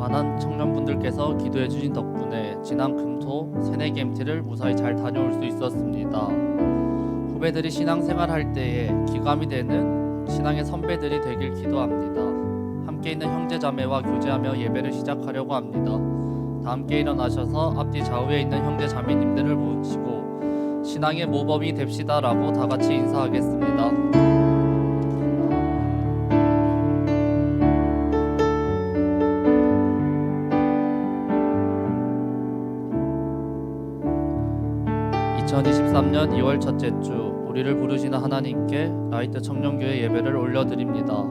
많은 청년분들께서 기도해 주신 덕분에 지난 금토 새내기 MT를 무사히 잘 다녀올 수 있었습니다. 후배들이 신앙생활 할 때에 기감이 되는 신앙의 선배들이 되길 기도합니다. 함께 있는 형제자매와 교제하며 예배를 시작하려고 합니다. 다 함께 일어나셔서 앞뒤 좌우에 있는 형제자매님들을 모시고 신앙의 모범이 됩시다라고 다 같이 인사하겠습니다. (2023년 2월) 첫째 주 우리를 부르시는 하나님께 라이트 청년교회 예배를 올려드립니다.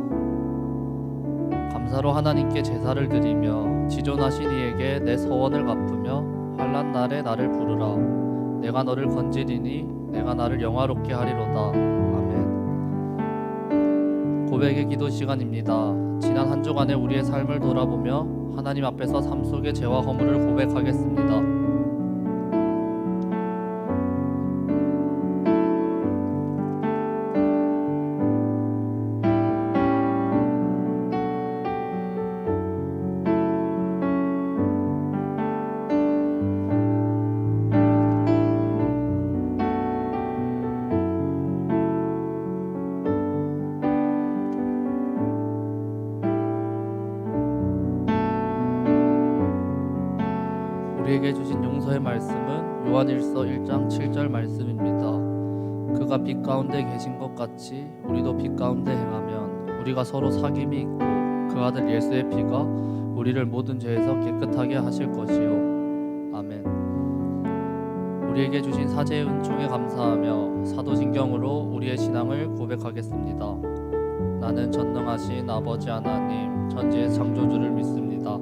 감사로 하나님께 제사를 드리며 지존하신 이에게 내 서원을 갚으며 환난 날에 나를 부르라. 내가 너를 건지리니 내가 나를 영화롭게 하리로다. 아멘. 고백의 기도 시간입니다. 지난 한 주간의 우리의 삶을 돌아보며 하나님 앞에서 삶 속의 죄와 허물을 고백하겠습니다. 우리에게 주신 용서의 말씀은 요한일서 1장 7절 말씀입니다. 그가 빛 가운데 계신 것 같이 우리도 빛 가운데 행하면 우리가 서로 사귐이 있고 그 아들 예수의 피가 우리를 모든 죄에서 깨끗하게 하실 것이요. 아멘. 우리에게 주신 사제의 은총에 감사하며 사도신경으로 우리의 신앙을 고백하겠습니다. 나는 전능하신 아버지 하나님 천지의 창조주를 믿습니다.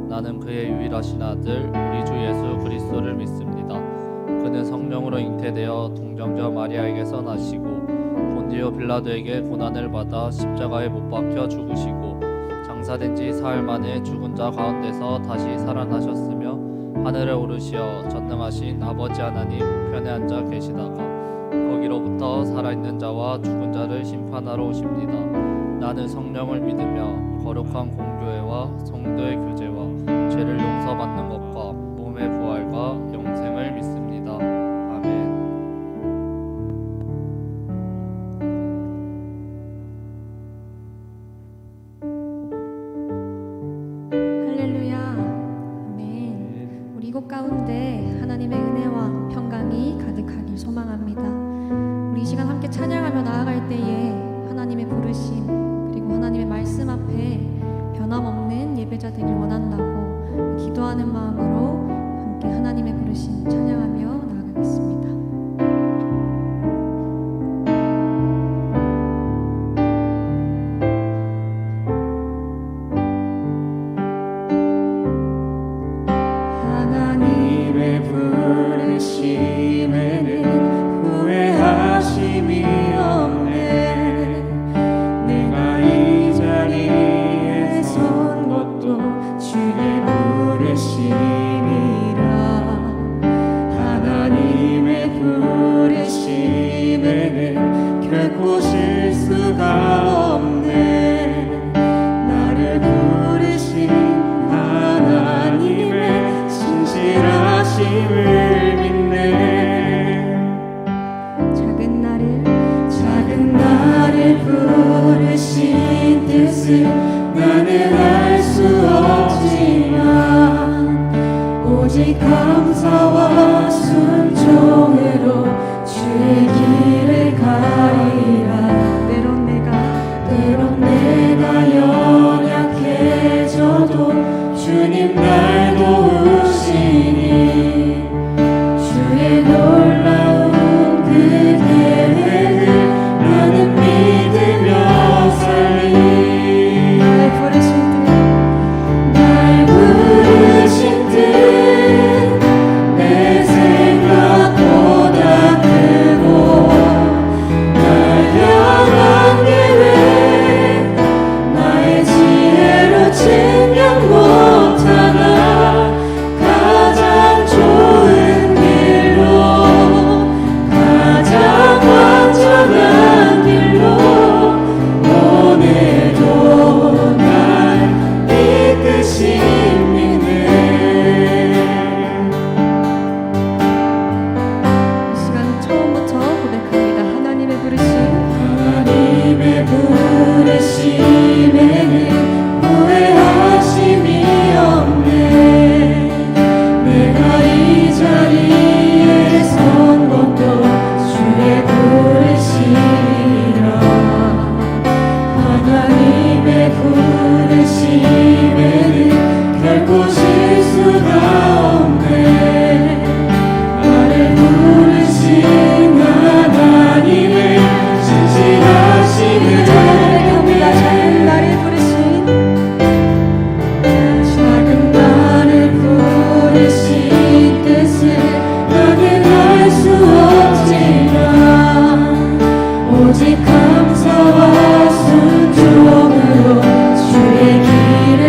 나는 그의 유일하신 아들 우리 주 예수 그리스도를 믿습니다. 그는 성령으로 잉태되어 동정녀 마리아에게서 나시고 본디오 빌라도에게 고난을 받아 십자가에 못 박혀 죽으시고 장사된 지 사흘 만에 죽은 자 가운데서 다시 살아나셨으며 하늘에 오르시어 전능하신 아버지 하나님 우편에 앉아 계시다가 거기로부터 살아있는 자와 죽은 자를 심판하러 오십니다. 나는 성령을 믿으며 거룩한 공교회와 성도의 교제와 죄를 용서받는 것과 몸의 부활과 영생을 믿습니다. 아멘. 할렐루야. 아멘. 우리 이곳 가운데 하나님의 은혜와 평강이 가득하길 소망합니다. 우리 이 시간 함께 찬양하며 나아갈 때에 하나님의 부르심 그리고 하나님의 말씀 앞에 변함없는 예배자 되길 원한다고 기도하는 마음으로 함께 하나님의 부르심 찬양하며 나아가겠습니다. 하나님의 부르심에는 후회하심이 없네. 내가 이 자리에 선 것도 주의 부르심이라. 하나님의 부르심에는 결코 실수가 없네. 나를 부르신 하나님의 신실하심을 믿네. 작은 나를 부르신 뜻을 나는 알 수 없지만 오직 감사와 순종으로 주의 길을 가리라. 때론 내가 연약해져도 주님 날 도우시니 주의 놀라운 그 계획을 나는 믿으며 살리. 날 부르신 뜻 내 부르심에는 결코 실수가 없네. 나를 부르신 하나님의 진실하심을 작은 나를 부르신 뜻을 나는 알 수 없지만 오직 감사와 순종으로 주의 길을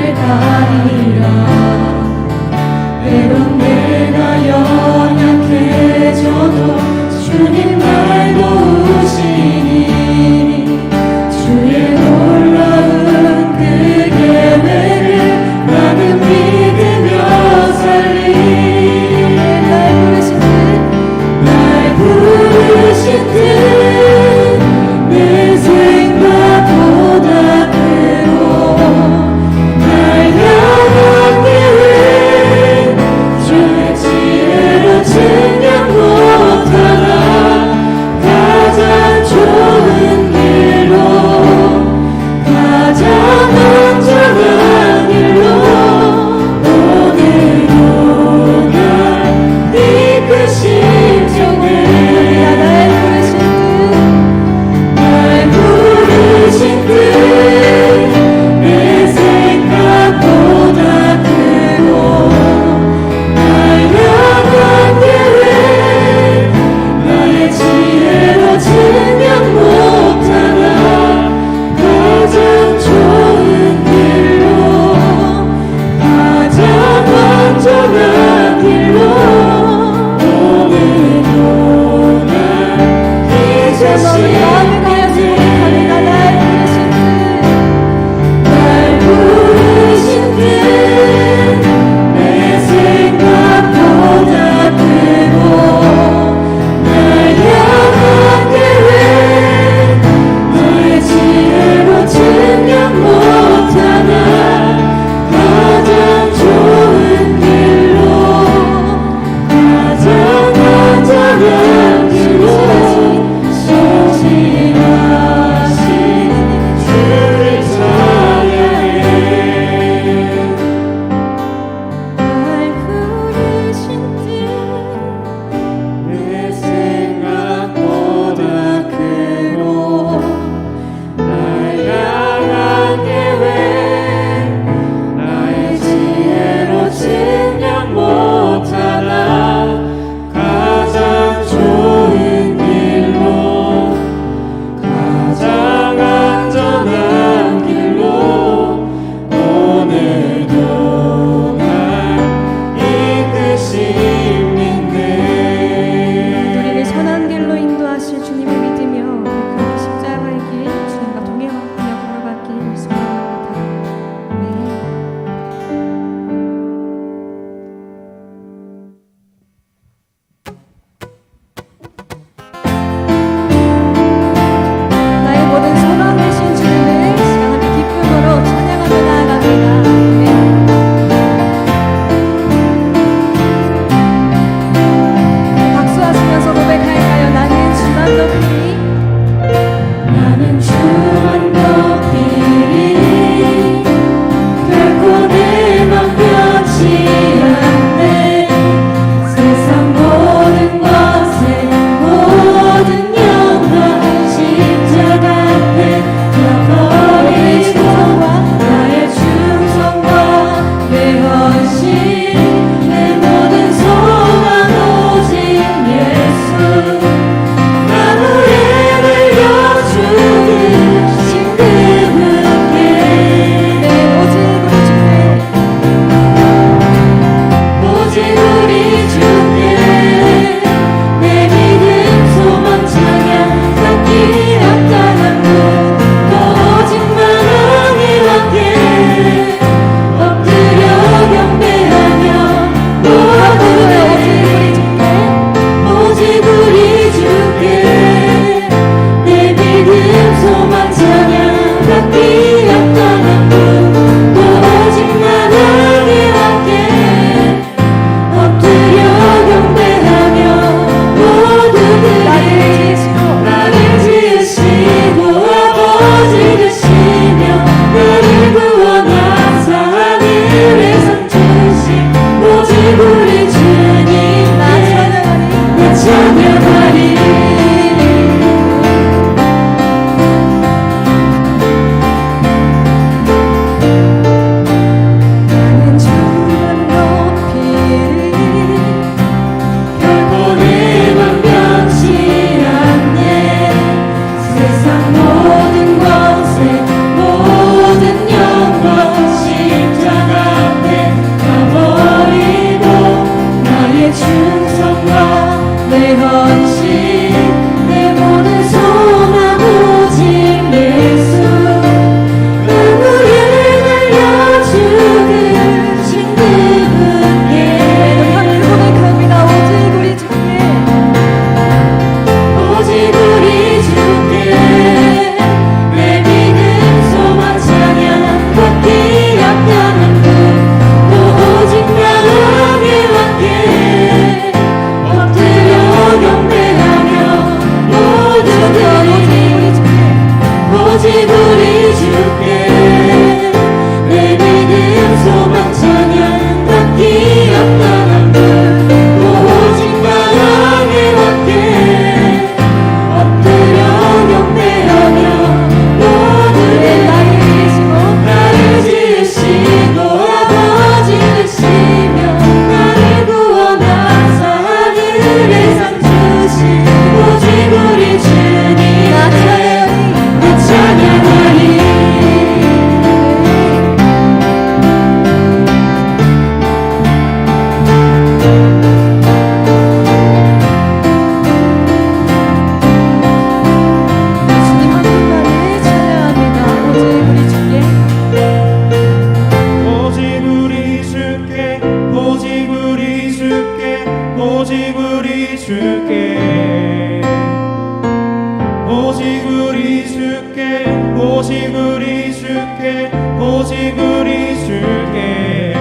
오직 우리 주께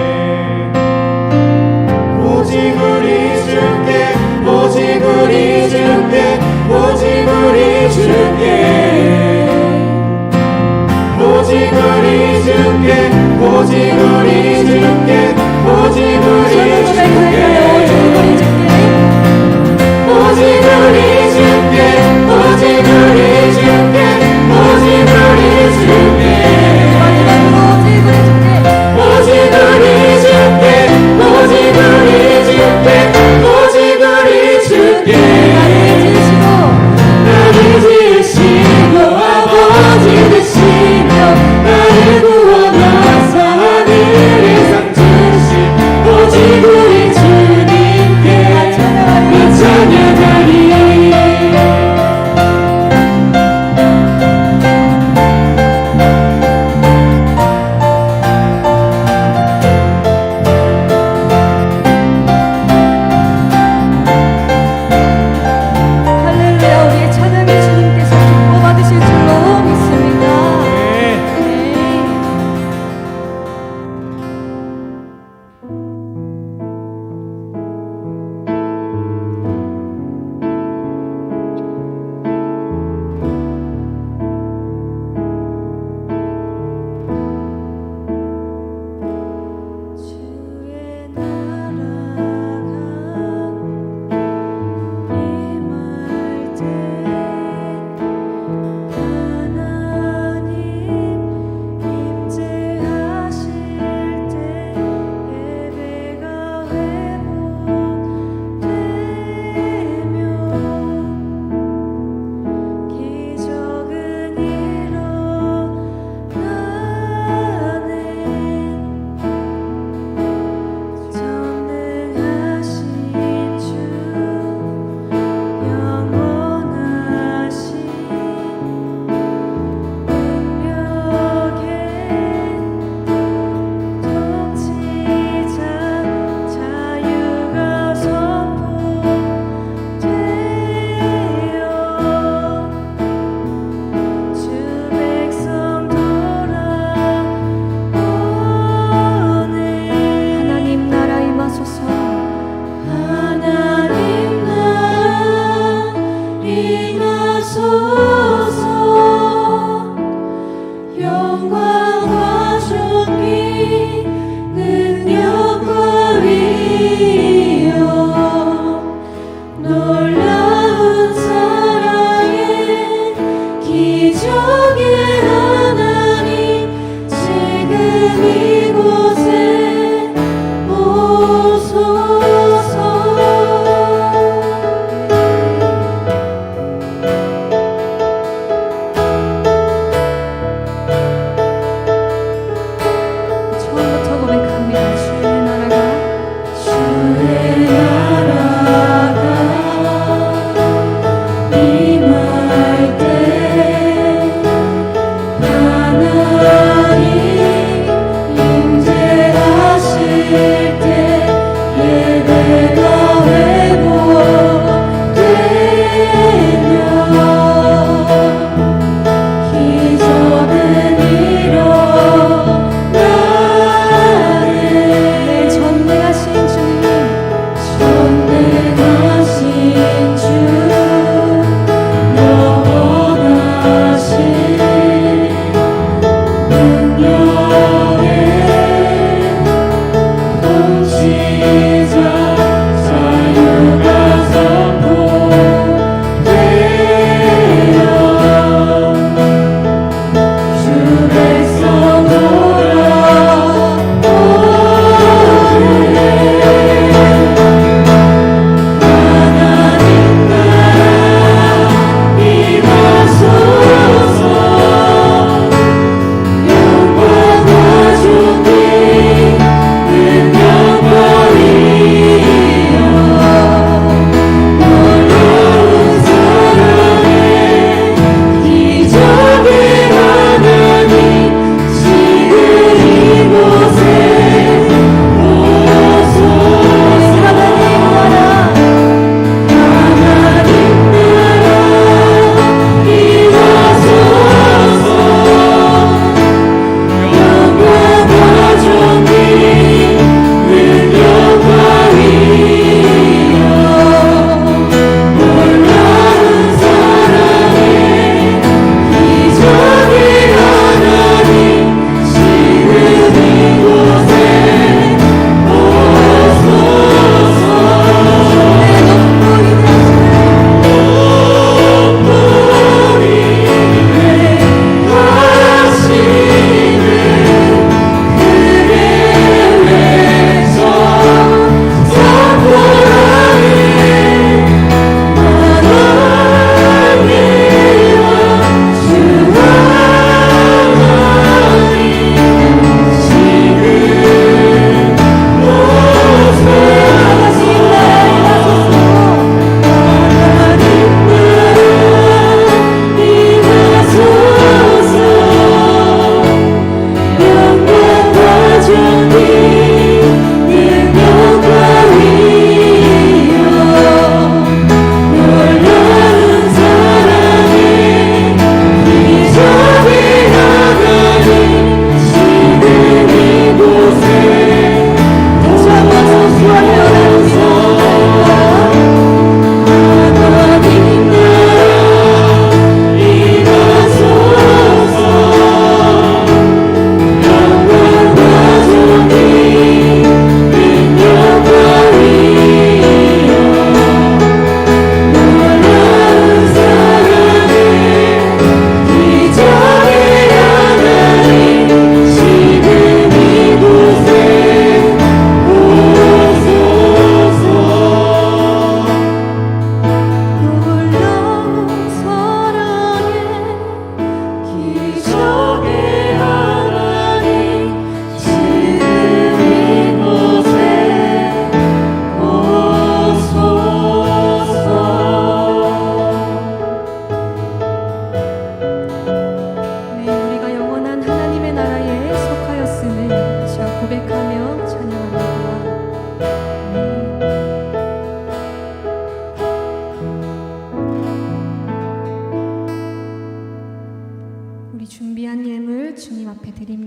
오직 우리 주께 오직 우리 주께 오직 우리 주께 오직 우리 주께 오직 우리 주께 오직 우리 주께 오직 우리 주께 오직 우리 주께 오직 우리 주께 오직 우리 주께 오직 우리 주께 오직 우리 주께 나를 지으시고 아버지 되시며 나를 구원하사 하늘에 상 주신 오직 우리 주님께 나 찬양하리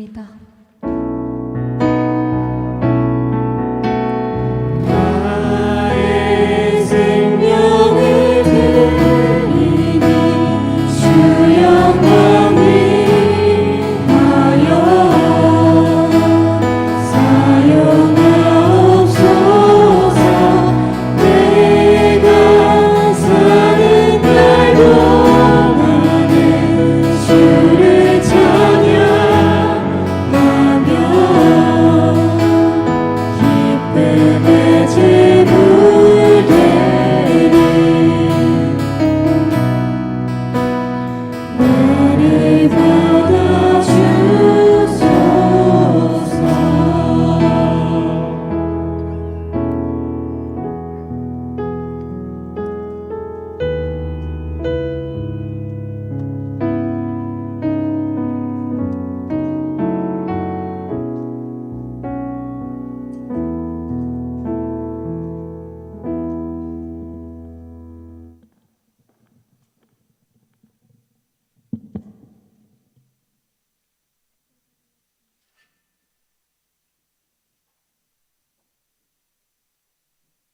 기도합니다. 나의 생명을 드리니 주 영광 위하여 사용하옵소서. 내가 사는 날 동안에 주를 찬양하며 기쁨의 제물 되리. 나를 받아주소서.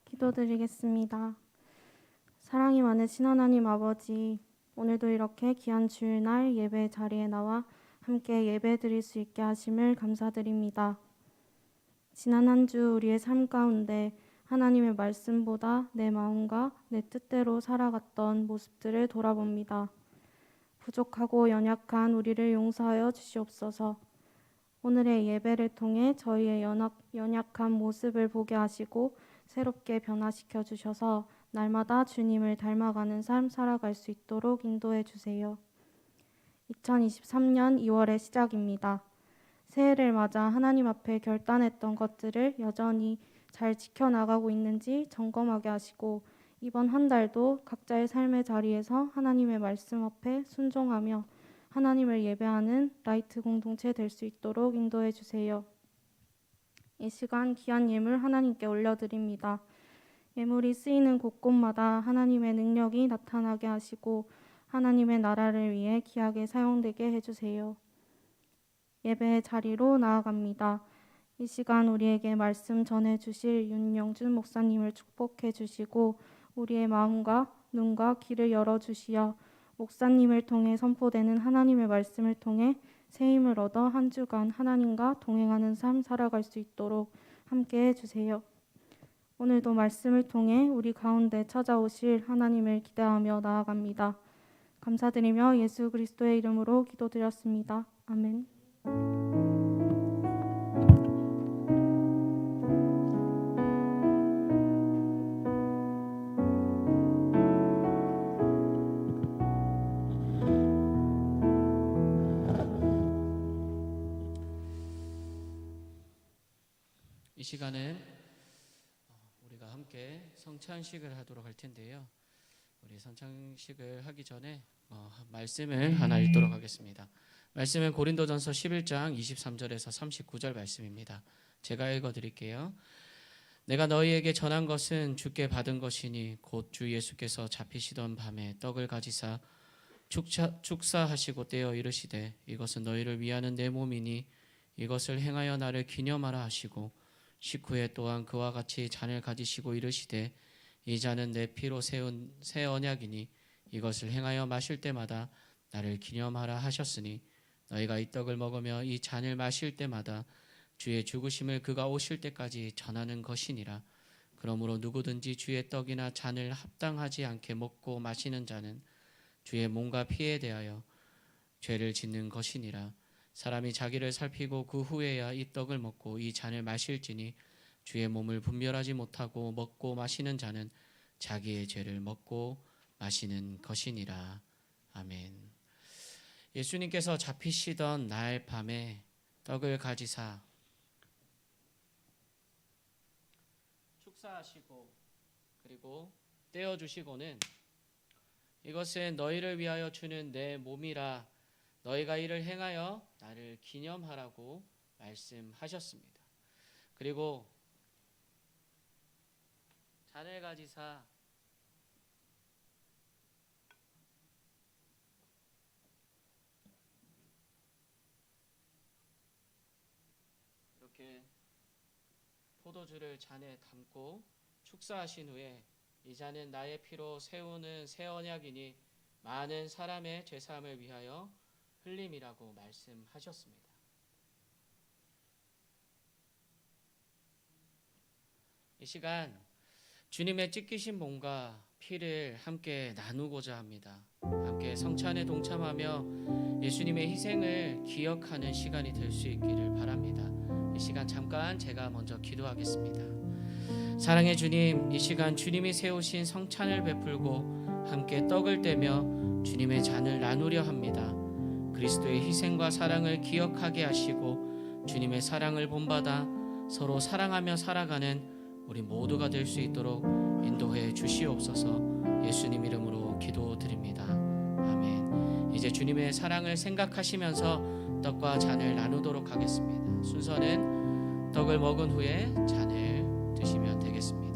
기도드리겠습니다. 사랑이 많으신 하나님 아버지, 오늘도 이렇게 귀한 주일날 예배 자리에 나와 함께 예배 드릴 수 있게 하심을 감사드립니다. 지난 한 주 우리의 삶 가운데 하나님의 말씀보다 내 마음과 내 뜻대로 살아갔던 모습들을 돌아봅니다. 부족하고 연약한 우리를 용서하여 주시옵소서. 오늘의 예배를 통해 저희의 연약한 모습을 보게 하시고 새롭게 변화시켜 주셔서 날마다 주님을 닮아가는 삶 살아갈 수 있도록 인도해 주세요. 2023년 2월의 시작입니다. 새해를 맞아 하나님 앞에 결단했던 것들을 여전히 잘 지켜나가고 있는지 점검하게 하시고 이번 한 달도 각자의 삶의 자리에서 하나님의 말씀 앞에 순종하며 하나님을 예배하는 라이트 공동체 될 수 있도록 인도해 주세요. 이 시간 귀한 예물 하나님께 올려드립니다. 예물이 쓰이는 곳곳마다 하나님의 능력이 나타나게 하시고 하나님의 나라를 위해 귀하게 사용되게 해주세요. 예배의 자리로 나아갑니다. 이 시간 우리에게 말씀 전해주실 윤영준 목사님을 축복해 주시고 우리의 마음과 눈과 귀를 열어주시어 목사님을 통해 선포되는 하나님의 말씀을 통해 새 힘을 얻어 한 주간 하나님과 동행하는 삶 살아갈 수 있도록 함께 해주세요. 오늘도 말씀을 통해 우리 가운데 찾아오실 하나님을 기대하며 나아갑니다. 감사드리며 예수 그리스도의 이름으로 기도드렸습니다. 아멘. 이 시간은 우리가 함께 성찬식을 하도록 할 텐데요. 우리 성찬식을 하기 전에 말씀을 하나 읽도록 하겠습니다. 말씀은 고린도전서 11장 23절에서 39절 말씀입니다. 제가 읽어드릴게요. 내가 너희에게 전한 것은 주께 받은 것이니 곧 주 예수께서 잡히시던 밤에 떡을 가지사 축사하시고 떼어 이르시되 이것은 너희를 위하는 내 몸이니 이것을 행하여 나를 기념하라 하시고 식후에 또한 그와 같이 잔을 가지시고 이르시되 이 잔은 내 피로 세운 새 언약이니 이것을 행하여 마실 때마다 나를 기념하라 하셨으니 너희가 이 떡을 먹으며 이 잔을 마실 때마다 주의 죽으심을 그가 오실 때까지 전하는 것이니라. 그러므로 누구든지 주의 떡이나 잔을 합당하지 않게 먹고 마시는 자는 주의 몸과 피에 대하여 죄를 짓는 것이니라. 사람이 자기를 살피고 그 후에야 이 떡을 먹고 이 잔을 마실지니 주의 몸을 분별하지 못하고 먹고 마시는 자는 자기의 죄를 먹고 마시는 것이니라. 아멘. 예수님께서 잡히시던 날 밤에 떡을 가지사 축사하시고 그리고 떼어주시고는 이것은 너희를 위하여 주는 내 몸이라 너희가 이를 행하여 나를 기념하라고 말씀하셨습니다. 그리고 잔을 가지사 이렇게 포도주를 잔에 담고 축사하신 후에 이 잔은 나의 피로 세우는 새 언약이니 많은 사람의 죄사함을 위하여 흘림이라고 말씀하셨습니다. 이 시간 주님의 찢기신 몸과 피를 함께 나누고자 합니다. 함께 성찬에 동참하며 예수님의 희생을 기억하는 시간이 될 수 있기를 바랍니다. 이 시간 잠깐 제가 먼저 기도하겠습니다. 사랑의 주님, 이 시간 주님이 세우신 성찬을 베풀고 함께 떡을 떼며 주님의 잔을 나누려 합니다. 그리스도의 희생과 사랑을 기억하게 하시고 주님의 사랑을 본받아 서로 사랑하며 살아가는 우리 모두가 될 수 있도록 인도해 주시옵소서. 예수님 이름으로 기도드립니다. 아멘. 이제 주님의 사랑을 생각하시면서 떡과 잔을 나누도록 하겠습니다. 순서는 떡을 먹은 후에 잔을 드시면 되겠습니다.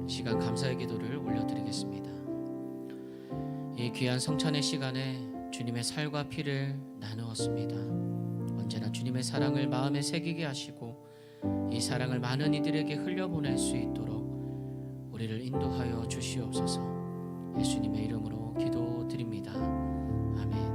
시간 감사의 기도를 올려드리겠습니다. 이 귀한 성찬의 시간에 주님의 살과 피를 나누었습니다. 언제나 주님의 사랑을 마음에 새기게 하시고 이 사랑을 많은 이들에게 흘려보낼 수 있도록 우리를 인도하여 주시옵소서. 예수님의 이름으로 기도드립니다. 아멘.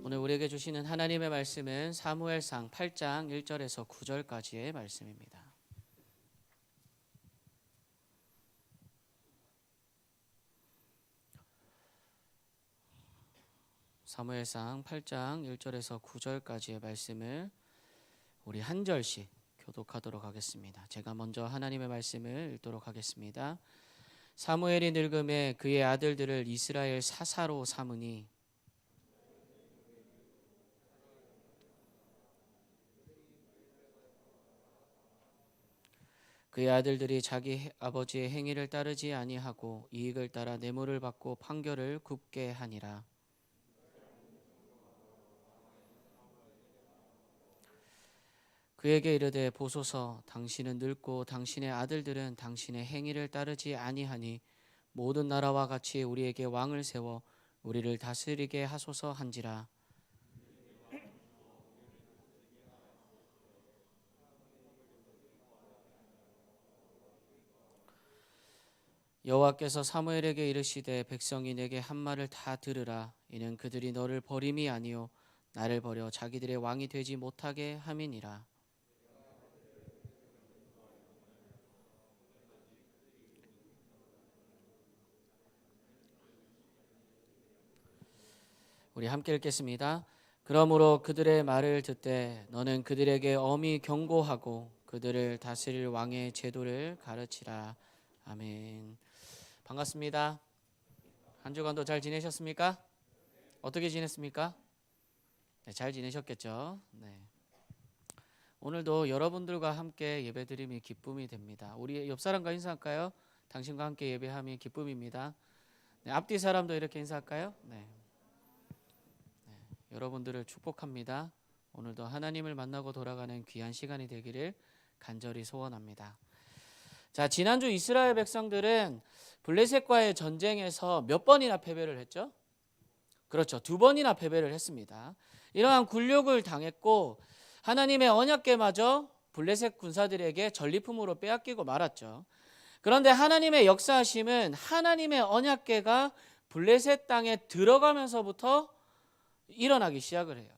오늘 우리에게 주시는 하나님의 말씀은 사무엘상 8장 1절에서 9절까지의 말씀입니다. 사무엘상 8장 1절에서 9절까지의 말씀을 우리 한 절씩 교독하도록 하겠습니다. 제가 먼저 하나님의 말씀을 읽도록 하겠습니다. 사무엘이 늙음에 그의 아들들을 이스라엘 사사로 삼으니 그의 아들들이 자기 아버지의 행위를 따르지 아니하고 이익을 따라 뇌물을 받고 판결을 굽게 하니라. 그에게 이르되 보소서, 당신은 늙고 당신의 아들들은 당신의 행위를 따르지 아니하니 모든 나라와 같이 우리에게 왕을 세워 우리를 다스리게 하소서 한지라. 여호와께서 사무엘에게 이르시되 백성이 내게 한 말을 다 들으라. 이는 그들이 너를 버림이 아니요 나를 버려 자기들의 왕이 되지 못하게 함이니라. 우리 함께 읽겠습니다. 그러므로 그들의 말을 듣되 너는 그들에게 엄히 경고하고 그들을 다스릴 왕의 제도를 가르치라. 아멘. 반갑습니다. 한 주간도 잘 지내셨습니까? 어떻게 지냈습니까? 네, 잘 지내셨겠죠? 네. 오늘도 여러분들과 함께 예배드림이 기쁨이 됩니다. 우리 옆 사람과 인사할까요? 당신과 함께 예배함이 기쁨입니다. 네, 앞뒤 사람도 이렇게 인사할까요? 네. 여러분들을 축복합니다. 오늘도 하나님을 만나고 돌아가는 귀한 시간이 되기를 간절히 소원합니다. 자, 지난주 이스라엘 백성들은 블레셋과의 전쟁에서 몇 번이나 패배를 했죠? 그렇죠. 2번이나 패배를 했습니다. 이러한 굴욕을 당했고 하나님의 언약궤마저 블레셋 군사들에게 전리품으로 빼앗기고 말았죠. 그런데 하나님의 역사하심은 하나님의 언약궤가 블레셋 땅에 들어가면서부터 일어나기 시작을 해요.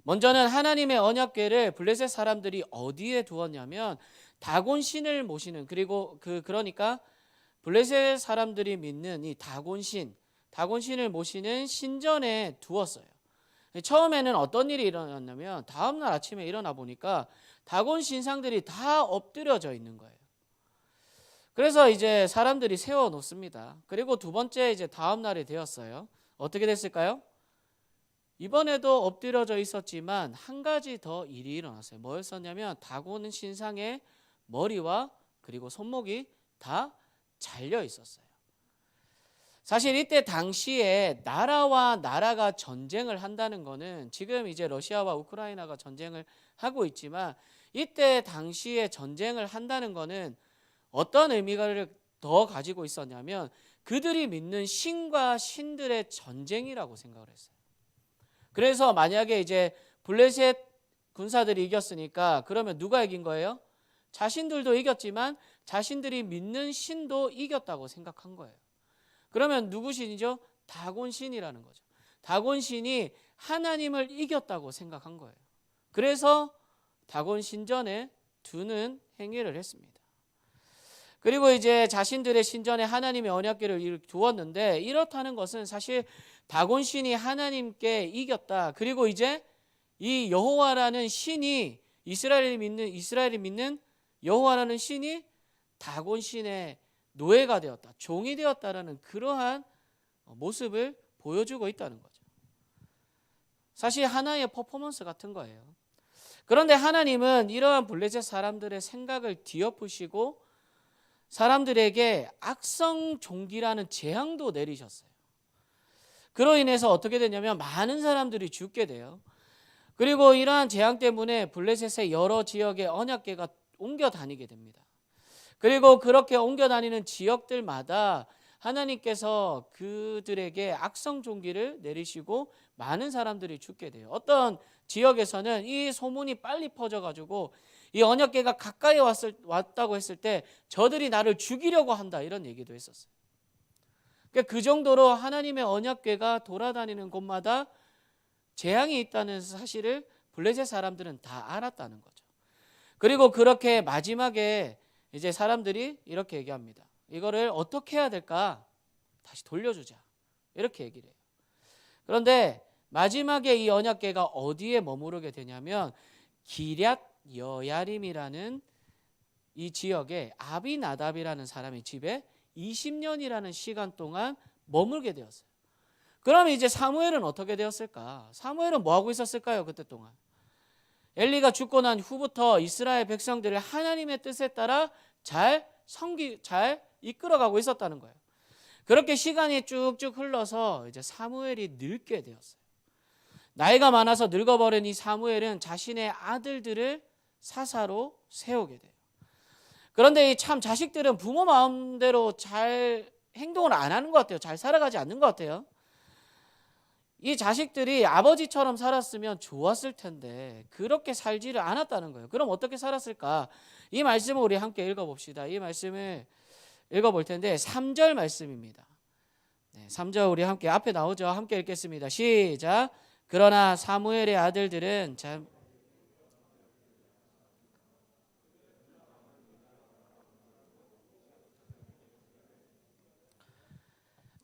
먼저는 하나님의 언약궤를 블레셋 사람들이 어디에 두었냐면 다곤 신을 모시는, 그리고 그러니까 블레셋 사람들이 믿는 이 다곤 신을 모시는 신전에 두었어요. 처음에는 어떤 일이 일어났냐면 다음날 아침에 일어나 보니까 다곤 신상들이 다 엎드려져 있는 거예요. 그래서 이제 사람들이 세워 놓습니다. 그리고 두 번째 이제 다음 날이 되었어요. 어떻게 됐을까요? 이번에도 엎드려져 있었지만 한 가지 더 일이 일어났어요. 뭐였었냐면 다곤 신상의 머리와 그리고 손목이 다 잘려 있었어요. 사실 이때 당시에 나라와 나라가 전쟁을 한다는 것은, 지금 이제 러시아와 우크라이나가 전쟁을 하고 있지만 이때 당시에 전쟁을 한다는 것은 어떤 의미를 더 가지고 있었냐면 그들이 믿는 신과 신들의 전쟁이라고 생각을 했어요. 그래서 만약에 이제 블레셋 군사들이 이겼으니까 그러면 누가 이긴 거예요? 자신들도 이겼지만 자신들이 믿는 신도 이겼다고 생각한 거예요. 그러면 누구 신이죠? 다곤 신이라는 거죠. 다곤 신이 하나님을 이겼다고 생각한 거예요. 그래서 다곤 신전에 두는 행위를 했습니다. 그리고 이제 자신들의 신전에 하나님의 언약궤를 두었는데, 이렇다는 것은 사실 다곤 신이 하나님께 이겼다. 그리고 이제 이 여호와라는 신이 이스라엘이 믿는 여호와라는 신이 다곤 신의 노예가 되었다, 종이 되었다라는 그러한 모습을 보여주고 있다는 거죠. 사실 하나의 퍼포먼스 같은 거예요. 그런데 하나님은 이러한 블레셋 사람들의 생각을 뒤엎으시고 사람들에게 악성 종기라는 재앙도 내리셨어요. 그로 인해서 어떻게 되냐면 많은 사람들이 죽게 돼요. 그리고 이러한 재앙 때문에 블레셋의 여러 지역의 언약궤가 옮겨 다니게 됩니다. 그리고 그렇게 옮겨 다니는 지역들마다 하나님께서 그들에게 악성 종기를 내리시고 많은 사람들이 죽게 돼요. 어떤 지역에서는 이 소문이 빨리 퍼져가지고 이 언약궤가 가까이 왔다고 했을 때 저들이 나를 죽이려고 한다, 이런 얘기도 했었어요. 그러니까 그 정도로 하나님의 언약궤가 돌아다니는 곳마다 재앙이 있다는 사실을 블레셋 사람들은 다 알았다는 거죠. 그리고 그렇게 마지막에 이제 사람들이 이렇게 얘기합니다. 이거를 어떻게 해야 될까? 다시 돌려주자, 이렇게 얘기를 해요. 그런데 마지막에 이 언약궤가 어디에 머무르게 되냐면 기럇 여야림이라는 이 지역에 아비나답이라는 사람의 집에 20년이라는 시간 동안 머물게 되었어요. 그럼 이제 사무엘은 어떻게 되었을까? 사무엘은 뭐 하고 있었을까요? 그때 동안 엘리가 죽고 난 후부터 이스라엘 백성들을 하나님의 뜻에 따라 잘 이끌어가고 있었다는 거예요. 그렇게 시간이 쭉쭉 흘러서 이제 사무엘이 늙게 되었어요. 나이가 많아서 늙어버린 이 사무엘은 자신의 아들들을 사사로 세우게 돼요. 그런데 이 참 자식들은 부모 마음대로 잘 행동을 안 하는 것 같아요. 잘 살아가지 않는 것 같아요. 이 자식들이 아버지처럼 살았으면 좋았을 텐데 그렇게 살지를 않았다는 거예요. 그럼 어떻게 살았을까? 이 말씀을 우리 함께 읽어봅시다. 이 말씀을 읽어볼 텐데 3절 말씀입니다. 3절 우리 함께 앞에 나오죠. 함께 읽겠습니다. 시작. 그러나 사무엘의 아들들은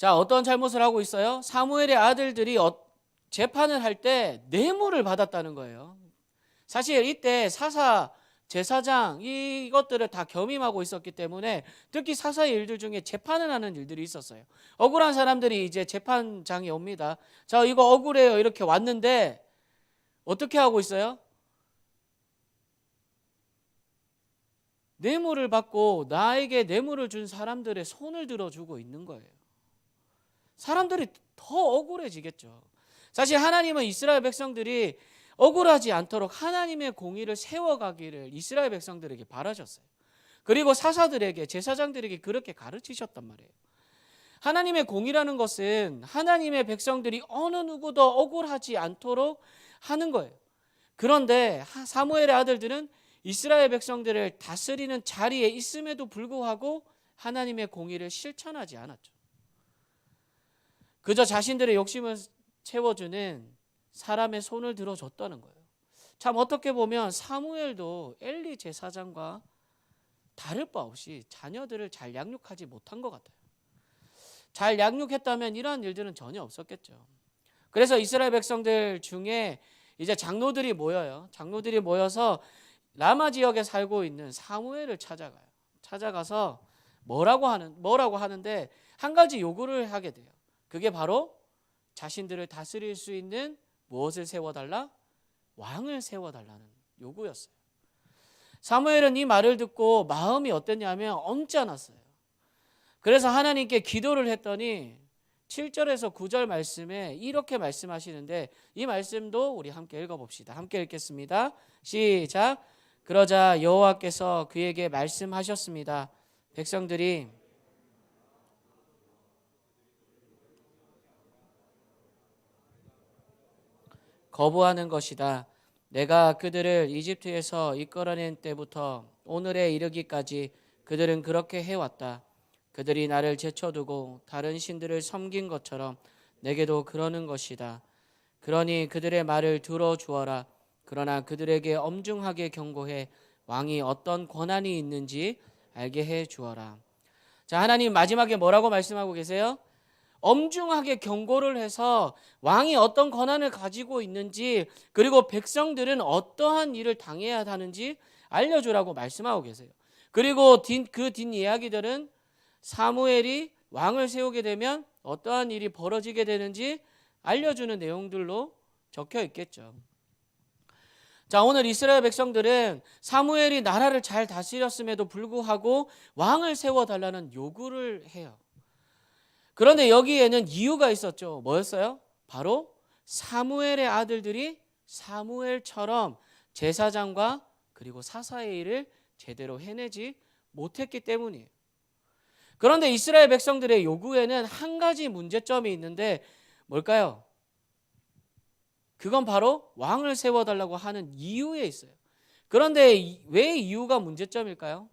어떤 잘못을 하고 있어요? 사무엘의 아들들이 재판을 할 때 뇌물을 받았다는 거예요. 사실 이때 사사, 제사장 이것들을 다 겸임하고 있었기 때문에 특히 사사의 일들 중에 재판을 하는 일들이 있었어요. 억울한 사람들이 이제 재판장에 옵니다. 자, 이거 억울해요, 이렇게 왔는데 어떻게 하고 있어요? 뇌물을 받고 나에게 뇌물을 준 사람들의 손을 들어주고 있는 거예요. 사람들이 더 억울해지겠죠. 사실 하나님은 이스라엘 백성들이 억울하지 않도록 하나님의 공의를 세워가기를 이스라엘 백성들에게 바라셨어요. 그리고 사사들에게, 제사장들에게 그렇게 가르치셨단 말이에요. 하나님의 공의라는 것은 하나님의 백성들이 어느 누구도 억울하지 않도록 하는 거예요. 그런데 사무엘의 아들들은 이스라엘 백성들을 다스리는 자리에 있음에도 불구하고 하나님의 공의를 실천하지 않았죠. 그저 자신들의 욕심을 채워주는 사람의 손을 들어줬다는 거예요. 참 어떻게 보면 사무엘도 엘리 제사장과 다를 바 없이 자녀들을 잘 양육하지 못한 것 같아요. 잘 양육했다면 이러한 일들은 전혀 없었겠죠. 그래서 이스라엘 백성들 중에 이제 장로들이 모여요. 장로들이 모여서 라마 지역에 살고 있는 사무엘을 찾아가요. 찾아가서 뭐라고 하는데 한 가지 요구를 하게 돼요. 그게 바로 자신들을 다스릴 수 있는 무엇을 세워달라? 왕을 세워달라는 요구였어요. 사무엘은 이 말을 듣고 마음이 어땠냐면 언짢았어요. 그래서 하나님께 기도를 했더니 7절에서 9절 말씀에 이렇게 말씀하시는데 이 말씀도 우리 함께 읽어봅시다. 함께 읽겠습니다. 시작. 그러자 여호와께서 그에게 말씀하셨습니다. 백성들이 거부하는 것이다. 내가 그들을 이집트에서 이끌어낸 때부터 오늘에 이르기까지 그들은 그렇게 해왔다. 그들이 나를 제쳐두고 다른 신들을 섬긴 것처럼 내게도 그러는 것이다. 그러니 그들의 말을 들어주어라. 그러나 그들에게 엄중하게 경고해 왕이 어떤 권한이 있는지 알게 해 주어라. 자, 하나님 마지막에 뭐라고 말씀하고 계세요? 엄중하게 경고를 해서 왕이 어떤 권한을 가지고 있는지 그리고 백성들은 어떠한 일을 당해야 하는지 알려주라고 말씀하고 계세요. 그리고 그 뒷이야기들은 사무엘이 왕을 세우게 되면 어떠한 일이 벌어지게 되는지 알려주는 내용들로 적혀 있겠죠. 자, 오늘 이스라엘 백성들은 사무엘이 나라를 잘 다스렸음에도 불구하고 왕을 세워달라는 요구를 해요. 그런데 여기에는 이유가 있었죠. 뭐였어요? 바로 사무엘의 아들들이 사무엘처럼 제사장과 그리고 사사의 일을 제대로 해내지 못했기 때문이에요. 그런데 이스라엘 백성들의 요구에는 한 가지 문제점이 있는데 뭘까요? 그건 바로 왕을 세워달라고 하는 이유에 있어요. 그런데 왜 이유가 문제점일까요?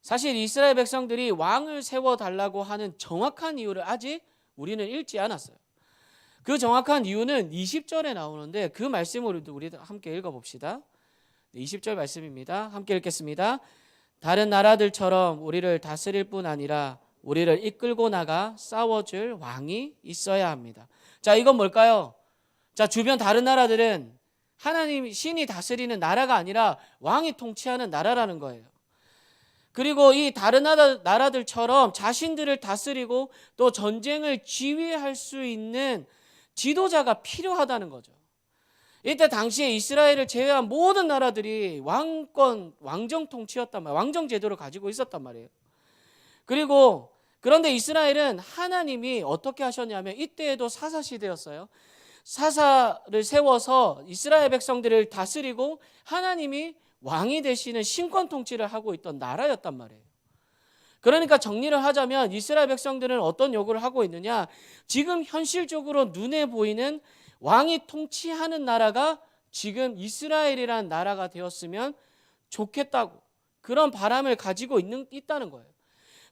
사실 이스라엘 백성들이 왕을 세워달라고 하는 정확한 이유를 아직 우리는 읽지 않았어요. 그 정확한 이유는 20절에 나오는데 그 말씀을 우리 함께 읽어봅시다. 20절 말씀입니다. 함께 읽겠습니다. 다른 나라들처럼 우리를 다스릴 뿐 아니라 우리를 이끌고 나가 싸워줄 왕이 있어야 합니다. 자, 이건 뭘까요? 자, 주변 다른 나라들은 하나님 신이 다스리는 나라가 아니라 왕이 통치하는 나라라는 거예요. 그리고 이 다른 나라들처럼 자신들을 다스리고 또 전쟁을 지휘할 수 있는 지도자가 필요하다는 거죠. 이때 당시에 이스라엘을 제외한 모든 나라들이 왕정 통치였단 말이에요. 왕정 제도를 가지고 있었단 말이에요. 그런데 이스라엘은 하나님이 어떻게 하셨냐면 이때에도 사사 시대였어요. 사사를 세워서 이스라엘 백성들을 다스리고 하나님이 왕이 되시는 신권 통치를 하고 있던 나라였단 말이에요. 그러니까 정리를 하자면 이스라엘 백성들은 어떤 요구를 하고 있느냐? 지금 현실적으로 눈에 보이는 왕이 통치하는 나라가 지금 이스라엘이라는 나라가 되었으면 좋겠다고 그런 바람을 가지고 있다는 거예요.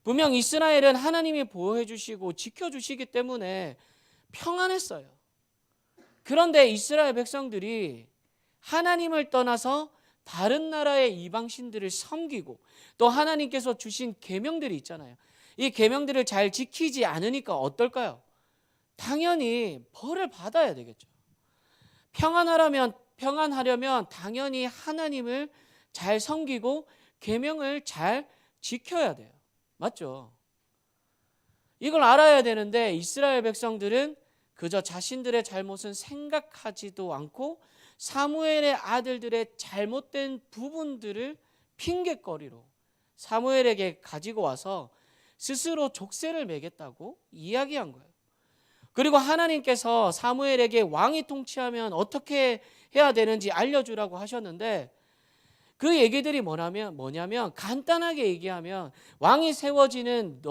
분명 이스라엘은 하나님이 보호해 주시고 지켜주시기 때문에 평안했어요. 그런데 이스라엘 백성들이 하나님을 떠나서 다른 나라의 이방신들을 섬기고 또 하나님께서 주신 계명들이 있잖아요. 이 계명들을 잘 지키지 않으니까 어떨까요? 당연히 벌을 받아야 되겠죠. 평안하려면 당연히 하나님을 잘 섬기고 계명을 잘 지켜야 돼요. 맞죠? 이걸 알아야 되는데 이스라엘 백성들은 그저 자신들의 잘못은 생각하지도 않고 사무엘의 아들들의 잘못된 부분들을 핑계거리로 사무엘에게 가지고 와서 스스로 족쇄를 매겠다고 이야기한 거예요. 그리고 하나님께서 사무엘에게 왕이 통치하면 어떻게 해야 되는지 알려주라고 하셨는데 그 얘기들이 뭐냐면 간단하게 얘기하면 왕이 세워지면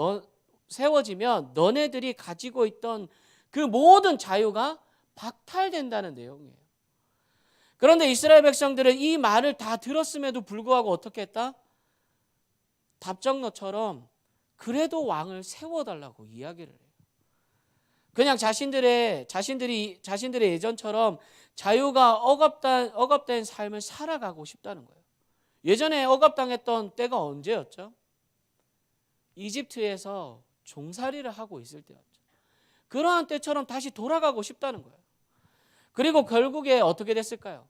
너네들이 가지고 있던 그 모든 자유가 박탈된다는 내용이에요. 그런데 이스라엘 백성들은 이 말을 다 들었음에도 불구하고 어떻게 했다? 답정너처럼 그래도 왕을 세워달라고 이야기를 해요. 그냥 자신들의 예전처럼 자유가 억압된 삶을 살아가고 싶다는 거예요. 예전에 억압당했던 때가 언제였죠? 이집트에서 종살이를 하고 있을 때였죠. 그러한 때처럼 다시 돌아가고 싶다는 거예요. 그리고 결국에 어떻게 됐을까요?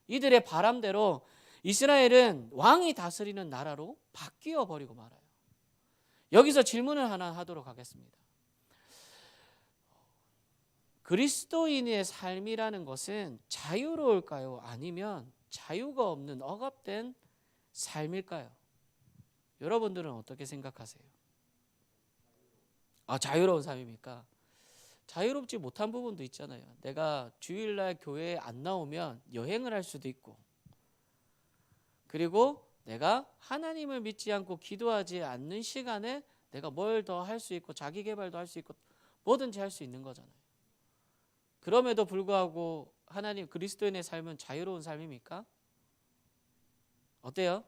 이들의 바람대로 이스라엘은 왕이 다스리는 나라로 바뀌어 버리고 말아요. 여기서 질문을 하나 하도록 하겠습니다. 그리스도인의 삶이라는 것은 자유로울까요? 아니면 자유가 없는 억압된 삶일까요? 여러분들은 어떻게 생각하세요? 자유로운 삶입니까? 자유롭지 못한 부분도 있잖아요. 내가 주일날 교회에 안 나오면 여행을 할 수도 있고, 그리고 내가 하나님을 믿지 않고 기도하지 않는 시간에 내가 뭘 더 할 수 있고 자기 개발도 할 수 있고 뭐든지 할 수 있는 거잖아요. 그럼에도 불구하고 하나님 그리스도인의 삶은 자유로운 삶입니까? 어때요?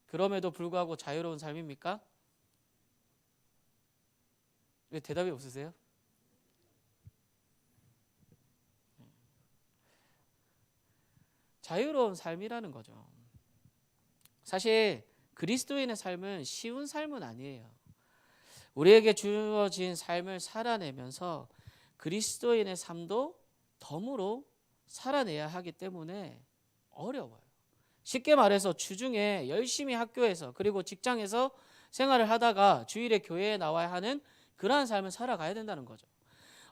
그럼에도 불구하고 자유로운 삶입니까? 왜 대답이 없으세요? 자유로운 삶이라는 거죠. 사실 그리스도인의 삶은 쉬운 삶은 아니에요. 우리에게 주어진 삶을 살아내면서 그리스도인의 삶도 덤으로 살아내야 하기 때문에 어려워요. 쉽게 말해서 주중에 열심히 학교에서 그리고 직장에서 생활을 하다가 주일에 교회에 나와야 하는 그러한 삶을 살아가야 된다는 거죠.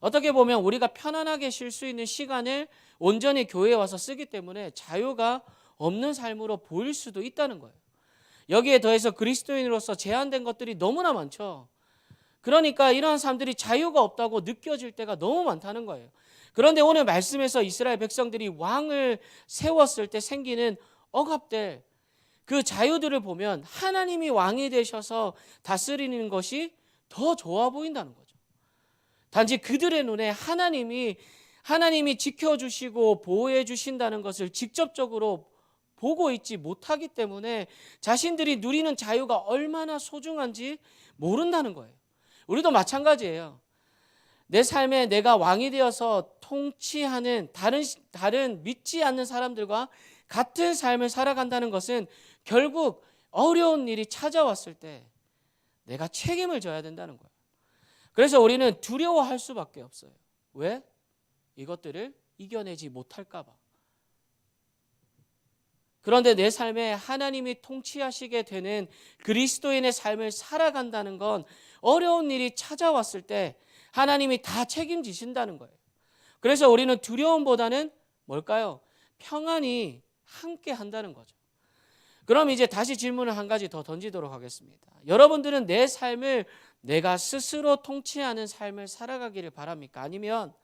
어떻게 보면 우리가 편안하게 쉴 수 있는 시간을 온전히 교회에 와서 쓰기 때문에 자유가 없는 삶으로 보일 수도 있다는 거예요. 여기에 더해서 그리스도인으로서 제한된 것들이 너무나 많죠. 그러니까 이러한 사람들이 자유가 없다고 느껴질 때가 너무 많다는 거예요. 그런데 오늘 말씀에서 이스라엘 백성들이 왕을 세웠을 때 생기는 억압될 그 자유들을 보면 하나님이 왕이 되셔서 다스리는 것이 더 좋아 보인다는 거죠. 단지 그들의 눈에 하나님이 지켜주시고 보호해 주신다는 것을 직접적으로 보고 있지 못하기 때문에 자신들이 누리는 자유가 얼마나 소중한지 모른다는 거예요. 우리도 마찬가지예요. 내 삶에 내가 왕이 되어서 통치하는 다른 믿지 않는 사람들과 같은 삶을 살아간다는 것은 결국 어려운 일이 찾아왔을 때 내가 책임을 져야 된다는 거예요. 그래서 우리는 두려워할 수밖에 없어요. 왜? 이것들을 이겨내지 못할까 봐. 그런데 내 삶에 하나님이 통치하시게 되는 그리스도인의 삶을 살아간다는 건 어려운 일이 찾아왔을 때 하나님이 다 책임지신다는 거예요. 그래서 우리는 두려움보다는 뭘까요? 평안이 함께 한다는 거죠. 그럼 이제 다시 질문을 한 가지 더 던지도록 하겠습니다. 여러분들은 내 삶을 내가 스스로 통치하는 삶을 살아가기를 바랍니까? 아니면